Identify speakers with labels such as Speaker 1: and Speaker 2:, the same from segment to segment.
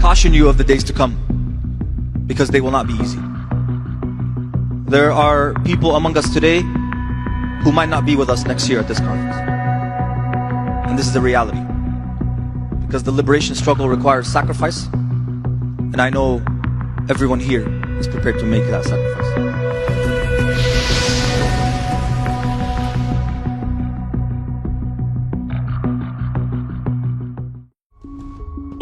Speaker 1: caution you of the days to come, because they will not be easy. There are people among us today who might not be with us next year at this conference. And this is the reality. Because the liberation struggle requires sacrifice, and I know everyone here is prepared to make that sacrifice.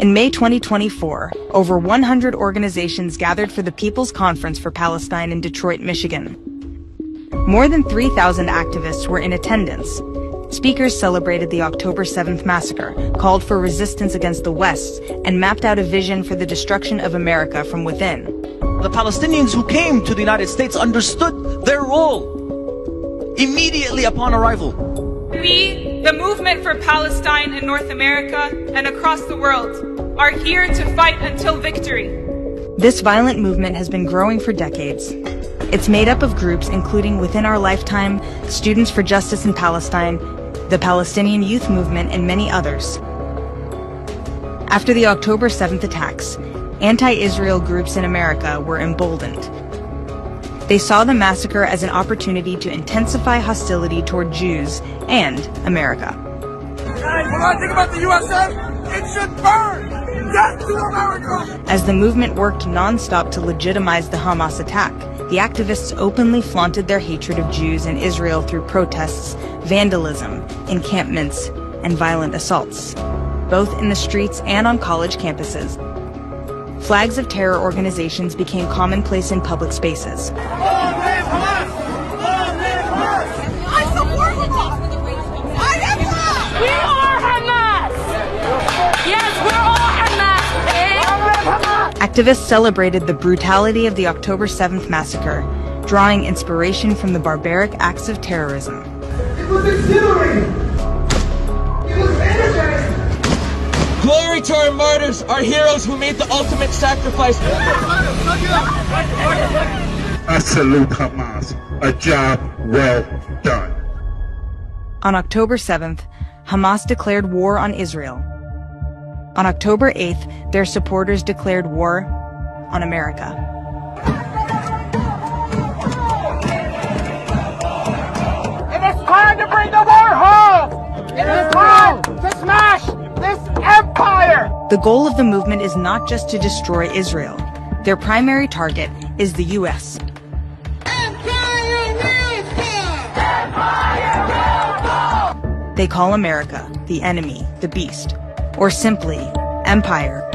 Speaker 2: In May 2024, over 100 organizations gathered for the People's Conference for Palestine in Detroit, Michigan. More than 3,000 activists were in attendance. Speakers celebrated the October 7th massacre, called for resistance against the West, and mapped out a vision for the destruction of America from within.
Speaker 1: The Palestinians who came to the United States understood their role immediately upon arrival.
Speaker 3: We, the movement for Palestine in North America and across the world, are here to fight until victory.
Speaker 2: This violent movement has been growing for decades. It's made up of groups including Within Our Lifetime, Students for Justice in Palestine, the Palestinian Youth Movement, and many others. After the October 7th attacks, anti-Israel groups in America were emboldened. They saw the massacre as an opportunity to intensify hostility toward Jews and America.
Speaker 4: Guys, when I think about the USA, it should burn! Death to America!
Speaker 2: As the movement worked non-stop to legitimize the Hamas attack, the activists openly flaunted their hatred of Jews and Israel through protests, vandalism, encampments, and violent assaults, both in the streets and on college campuses. Flags of terror organizations became commonplace in public spaces. Activists celebrated the brutality of the October 7th massacre, drawing inspiration from the barbaric acts of terrorism.
Speaker 4: It was exhilarating! It was energizing!
Speaker 5: Glory to our martyrs, our heroes who made the ultimate sacrifice.
Speaker 6: I salute Hamas. A job well done.
Speaker 2: On October 7th, Hamas declared war on Israel. On October 8th, their supporters declared war on America.
Speaker 4: It is time to bring the war home! It is time to smash this empire!
Speaker 2: The goal of the movement is not just to destroy Israel. Their primary target is the U.S.
Speaker 4: Empire will fall! Empire will fall!
Speaker 2: They call America the enemy, the beast, or simply, empire.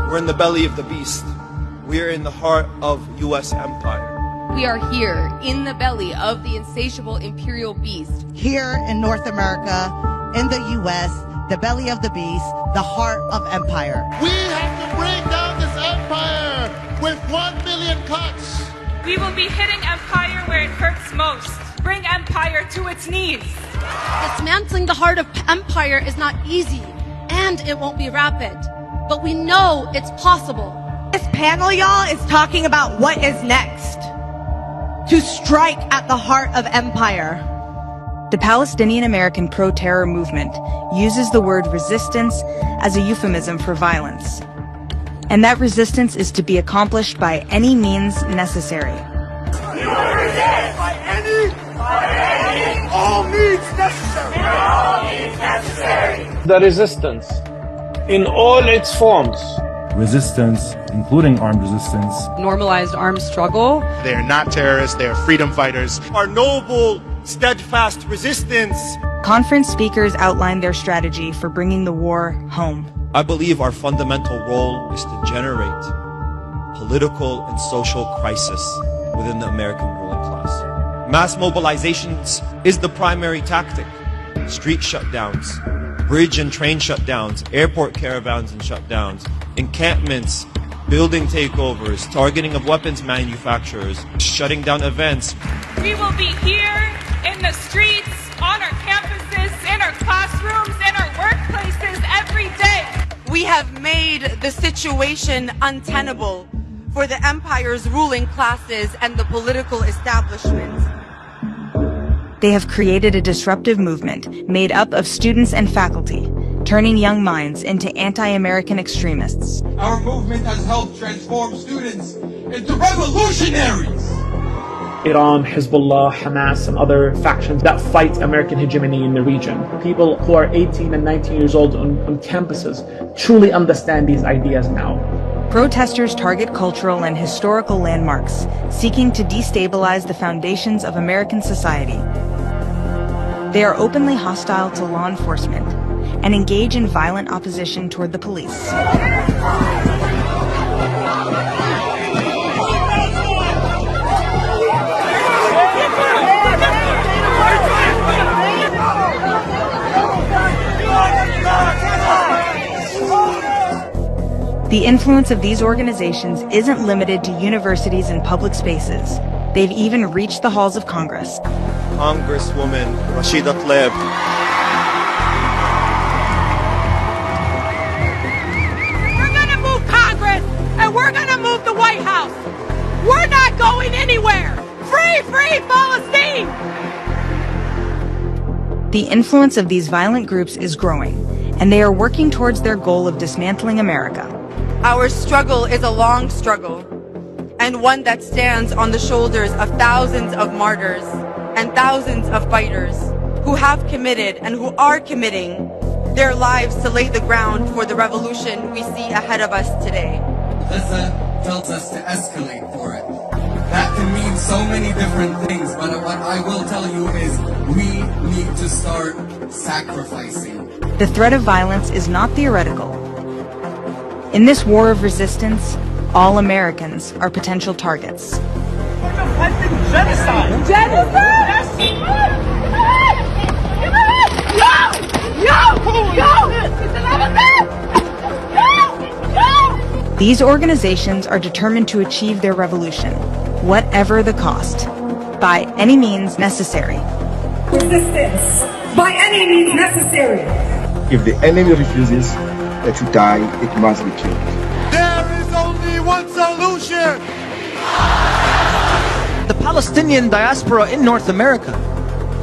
Speaker 1: We're in the belly of the beast. We're in the heart of U.S. empire.
Speaker 7: We are here in the belly of the insatiable imperial beast.
Speaker 8: Here in North America, in the U.S., the belly of the beast, the heart of empire.
Speaker 6: We have to bring down this empire with 1 million cuts.
Speaker 3: We will be hitting empire where it hurts most. Bring empire to its knees.
Speaker 7: Dismantling the heart of empire is not easy, and it won't be rapid. But we know it's possible.
Speaker 8: This panel, y'all, is talking about what is next. To strike at the heart of empire.
Speaker 2: The Palestinian American pro-terror movement uses the word resistance as a euphemism for violence. And that resistance is to be accomplished by any means necessary.
Speaker 4: We will resist by any, all means necessary. All means necessary.
Speaker 5: The resistance, in all its forms.
Speaker 9: Resistance, including armed resistance.
Speaker 7: Normalized armed struggle.
Speaker 6: They are not terrorists, they are freedom fighters.
Speaker 1: Our noble, steadfast resistance.
Speaker 2: Conference speakers outlined their strategy for bringing the war home.
Speaker 1: I believe our fundamental role is to generate political and social crisis within the American ruling class. Mass mobilizations is the primary tactic. Street shutdowns, bridge and train shutdowns, airport caravans and shutdowns, encampments, building takeovers, targeting of weapons manufacturers, shutting down events.
Speaker 3: We will be here in the streets, on our campuses, in our classrooms, in our workplaces every day.
Speaker 8: We have made the situation untenable for the empire's ruling classes and the political establishment.
Speaker 2: They have created a disruptive movement made up of students and faculty, turning young minds into anti-American extremists.
Speaker 5: Our movement has helped transform students into revolutionaries.
Speaker 10: Iran, Hezbollah, Hamas, and other factions that fight American hegemony in the region. People who are 18 and 19 years old on campuses truly understand these ideas now.
Speaker 2: Protesters target cultural and historical landmarks, seeking to destabilize the foundations of American society. They are openly hostile to law enforcement and engage in violent opposition toward the police. The influence of these organizations isn't limited to universities and public spaces. They've even reached the halls of Congress.
Speaker 1: Congresswoman Rashida Tlaib.
Speaker 8: We're gonna move Congress, and we're gonna move the White House. We're not going anywhere. Free, free Palestine!
Speaker 2: The influence of these violent groups is growing, and they are working towards their goal of dismantling America.
Speaker 8: Our struggle is a long struggle, and one that stands on the shoulders of thousands of martyrs and thousands of fighters who have committed and who are committing their lives to lay the ground for the revolution we see ahead of us today.
Speaker 5: Gaza tells us to escalate for it. That can mean so many different things, but what I will tell you is we need to start sacrificing.
Speaker 2: The threat of violence is not theoretical. In this war of resistance, all Americans are potential targets. These organizations are determined to achieve their revolution, whatever the cost, by any means necessary.
Speaker 8: Resistance, by any means necessary.
Speaker 11: If the enemy refuses to die, it must be killed.
Speaker 6: There is only one solution.
Speaker 12: The Palestinian diaspora in North America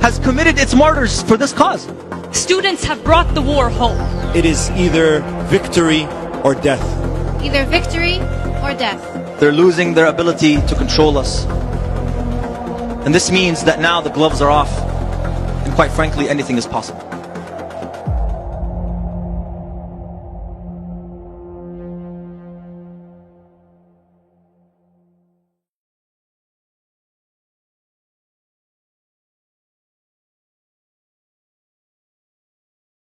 Speaker 12: has committed its martyrs for this cause.
Speaker 3: Students have brought the war home.
Speaker 1: It is either victory or death.
Speaker 7: Either victory or death.
Speaker 12: They're losing their ability to control us. And this means that now the gloves are off, and quite frankly, anything is possible.